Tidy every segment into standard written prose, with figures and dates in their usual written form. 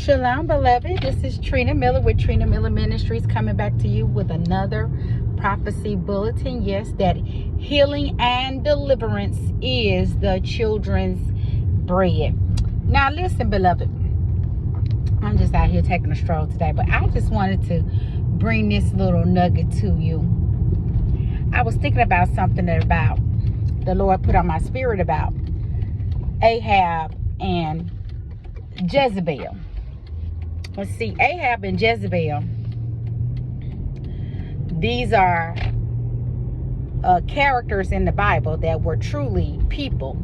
Shalom, beloved. This is Trina Miller with Trina Miller Ministries, coming back to you with another prophecy bulletin. Yes, that healing and deliverance is the children's bread. Now, listen, beloved. I'm just out here taking a stroll today, but I just wanted to bring this little nugget to you. I was thinking about something about the Lord put on my spirit about Ahab and Jezebel. Let's see, Ahab and Jezebel, these are characters in the Bible that were truly people.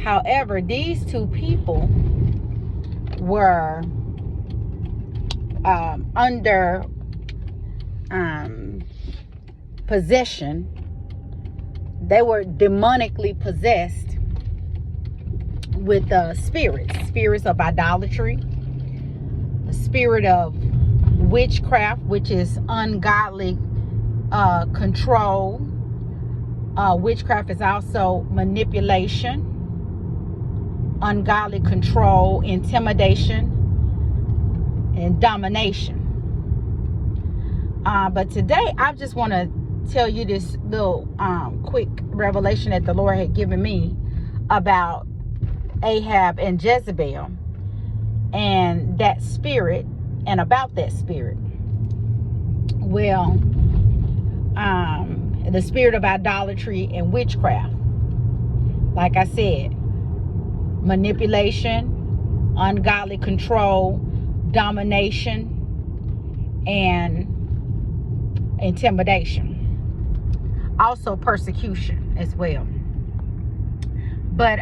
However, these two people were under possession. They were demonically possessed with spirits of idolatry, a spirit of witchcraft, which is ungodly control. Witchcraft is also manipulation, ungodly control, intimidation, and domination. But today, I just want to tell you this little quick revelation that the Lord had given me about Ahab and Jezebel and that spirit, and about that spirit. Well, the spirit of idolatry and witchcraft, like I said, manipulation, ungodly control, domination, and intimidation. Also persecution as well. But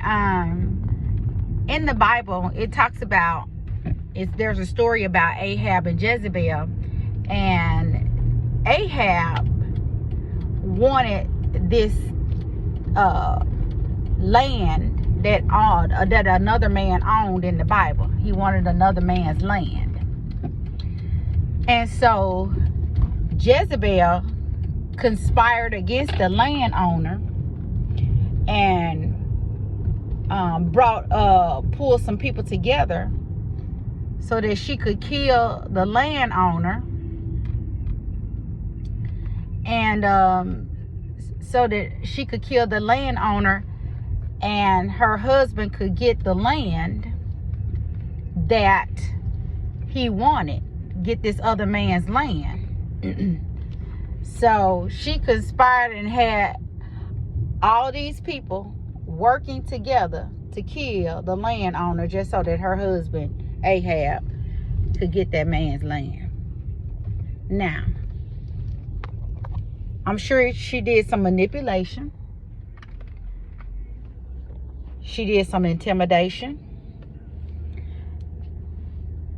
in the Bible, it talks about, there's a story about Ahab and Jezebel, and Ahab wanted this land that another man owned in the Bible. He wanted another man's land. And so Jezebel conspired against the landowner and pulled some people together so that she could kill the landowner, and and her husband could get the land that he wanted, get this other man's land. So she conspired and had all these people working together to kill the landowner just so that her husband Ahab could get that man's land. Now, I'm sure she did some manipulation. She did some intimidation.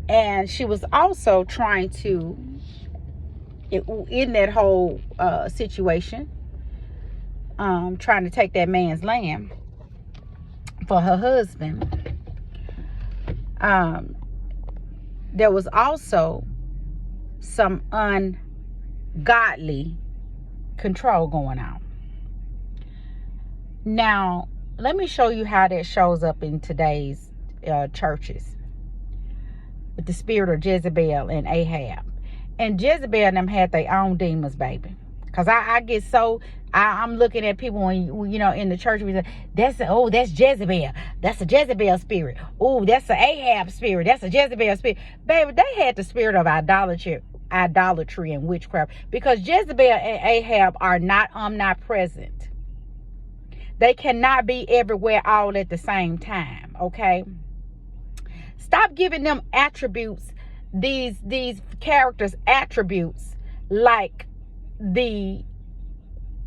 And she was also trying to, in that whole situation, trying to take that man's land for her husband. There was also some ungodly control going on. Now, let me show you how that shows up in today's churches with the spirit of Jezebel and Ahab. And Jezebel and them had their own demons, baby. Because I get so, I'm looking at people when, in the church, we say, that's Jezebel. That's a Jezebel spirit. Oh, that's an Ahab spirit. That's a Jezebel spirit. Baby, they had the spirit of idolatry and witchcraft. Because Jezebel and Ahab are not omnipresent. They cannot be everywhere all at the same time, okay? Stop giving them attributes, these characters attributes, like the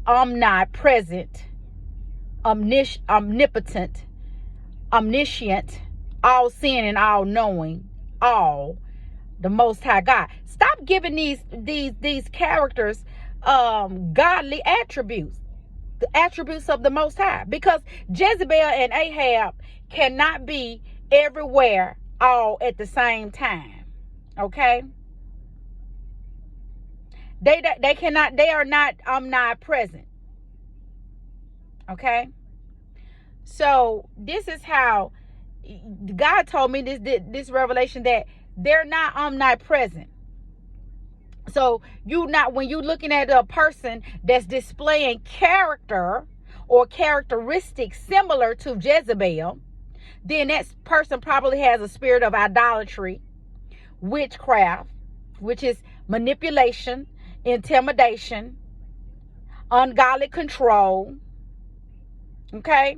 omnipresent, omnipotent, omniscient, all seeing and all knowing, the Most High God. Stop giving these characters godly attributes, the attributes of the Most High, because Jezebel and Ahab cannot be everywhere all at the same time. Okay? They cannot, they are not omnipresent. Okay? So this is how God told me this revelation that they're not omnipresent. So when you looking at a person that's displaying character or characteristics similar to Jezebel, then that person probably has a spirit of idolatry, witchcraft, which is manipulation, intimidation, ungodly control. Okay?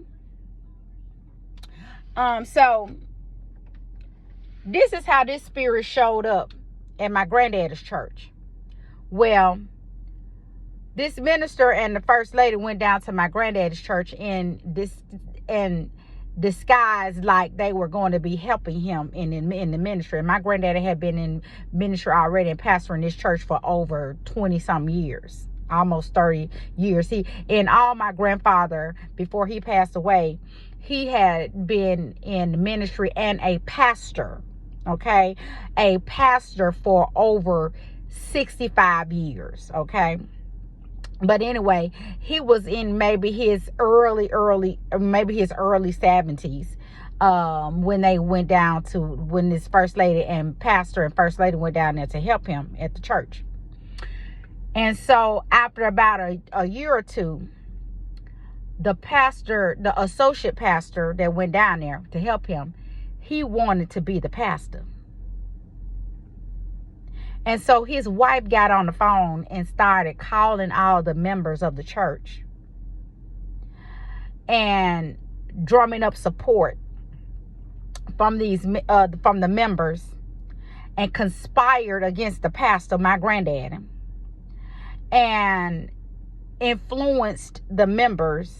So this is how this spirit showed up at my granddaddy's church. Well, this minister and the first lady went down to my granddaddy's church in disguise, like they were going to be helping him in the ministry. And my granddaddy had been in ministry already and pastoring this church for over 20 some years, almost 30 years. My grandfather, before he passed away, he had been in ministry and a pastor, okay? A pastor for over 65 years, okay? But anyway, he was in maybe his early 70s when they went down to, when this first lady and pastor and first lady went down there to help him at the church. And so after about a year or two, the associate pastor that went down there to help him, he wanted to be the pastor. And so his wife got on the phone and started calling all the members of the church and drumming up support from the members, and conspired against the pastor, my granddaddy, and influenced the members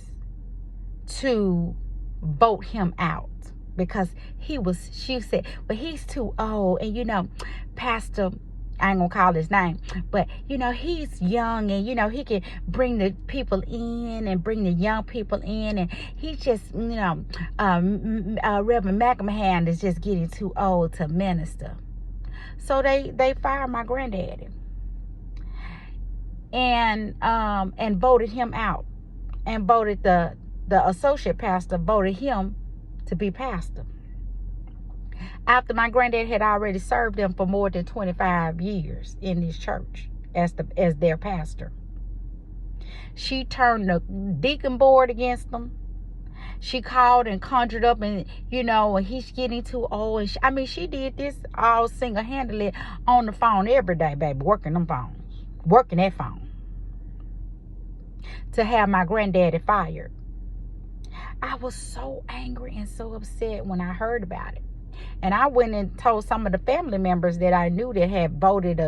to vote him out because she said, well, he's too old, and Pastor, I ain't gonna call his name, but he's young, and he can bring the people in and bring the young people in, and he just Reverend McMahon is just getting too old to minister. So they fired my granddaddy and voted him out, and voted the associate pastor, voted him to be pastor, after my granddad had already served them for more than 25 years in this church as their pastor. She turned the deacon board against them. She called and conjured up, and he's getting too old. And she did this all single-handedly on the phone every day, baby, working that phone to have my granddaddy fired. I was so angry and so upset when I heard about it. And I went and told some of the family members that I knew that had voted,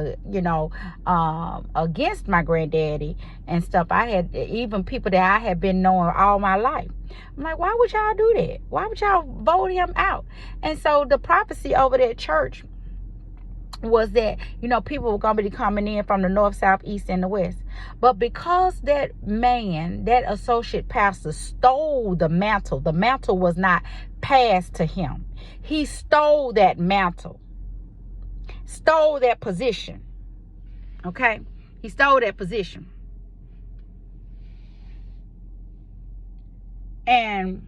against my granddaddy and stuff. I had even people that I had been knowing all my life. I'm like, why would y'all do that? Why would y'all vote him out? And so the prophecy over that church was that, people were going to be coming in from the north, south, east, and the west. But because that man, that associate pastor, stole the mantle was not passed to him. He stole that mantle, stole that position. Okay? He stole that position. And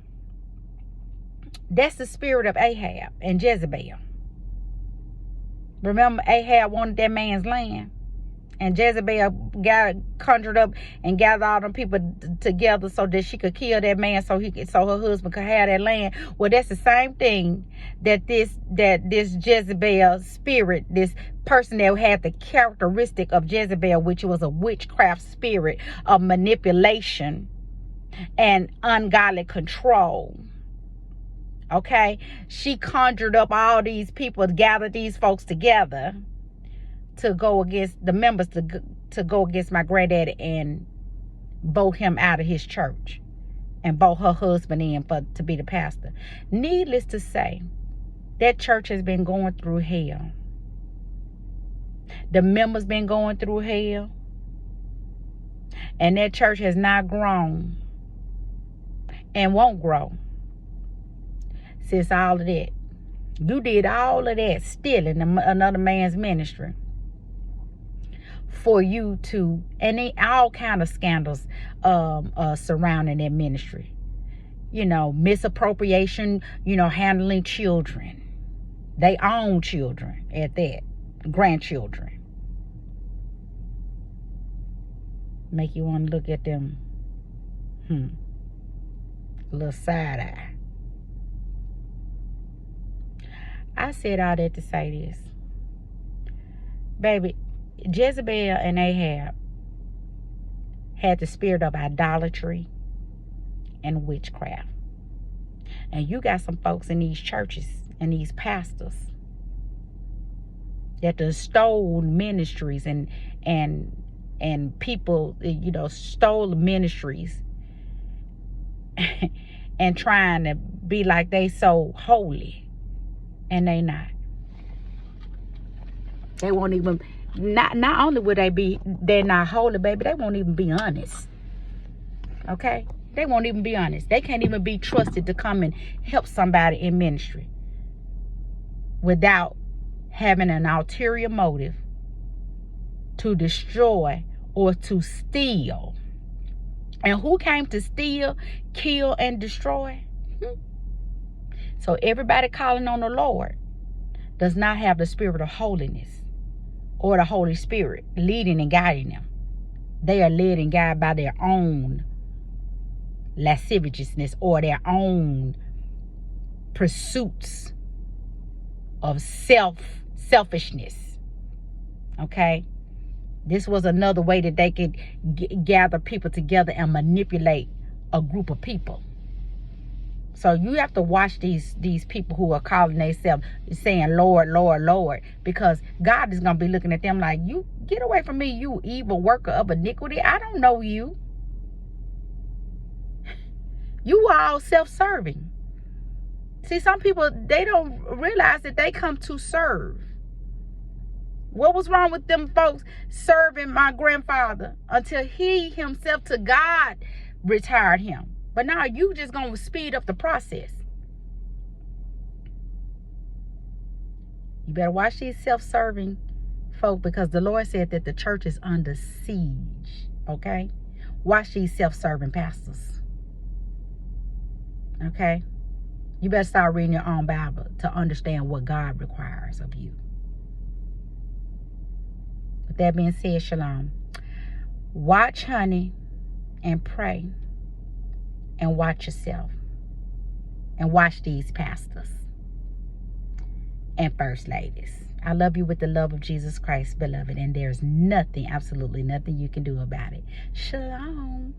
that's the spirit of Ahab and Jezebel. Remember, Ahab wanted that man's land, and Jezebel conjured up and gathered all them people together so that she could kill that man, so her husband could have that land. Well, that's the same thing that this Jezebel spirit, this person that had the characteristic of Jezebel, which was a witchcraft spirit of manipulation and ungodly control. Okay, she conjured up all these people, gathered these folks together to go against the members, to go against my granddaddy and vote him out of his church and vote her husband in to be the pastor. Needless to say, that church has been going through hell. The members been going through hell, and that church has not grown and won't grow since all of that. You did all of that stealing another man's ministry for you to, and all kind of scandals surrounding that ministry. misappropriation, handling children. They own children at that, grandchildren. Make you want to look at them, a little side eye. I said all that to say this. Baby, Jezebel and Ahab had the spirit of idolatry and witchcraft. And you got some folks in these churches and these pastors that done stole ministries and people, stole ministries and trying to be like they so holy. And they not. They won't even, not only would they're not holy, baby, they won't even be honest. Okay? They won't even be honest. They can't even be trusted to come and help somebody in ministry without having an ulterior motive to destroy or to steal. And who came to steal, kill, and destroy? So everybody calling on the Lord does not have the spirit of holiness or the Holy Spirit leading and guiding them. They are led and guided by their own lasciviousness or their own pursuits of selfishness. Okay? This was another way that they could gather people together and manipulate a group of people. So you have to watch these people who are calling themselves, saying, Lord, Lord, Lord, because God is going to be looking at them like, you get away from me, you evil worker of iniquity. I don't know you. You are all self-serving. See, some people, they don't realize that they come to serve. What was wrong with them folks serving my grandfather until he himself to God retired him? But now you just going to speed up the process. You better watch these self-serving folk, because the Lord said that the church is under siege. Okay? Watch these self-serving pastors. Okay? You better start reading your own Bible to understand what God requires of you. With that being said, shalom. Watch, honey, and pray. And watch yourself. And watch these pastors and first ladies. I love you with the love of Jesus Christ, beloved. And there's nothing, absolutely nothing you can do about it. Shalom.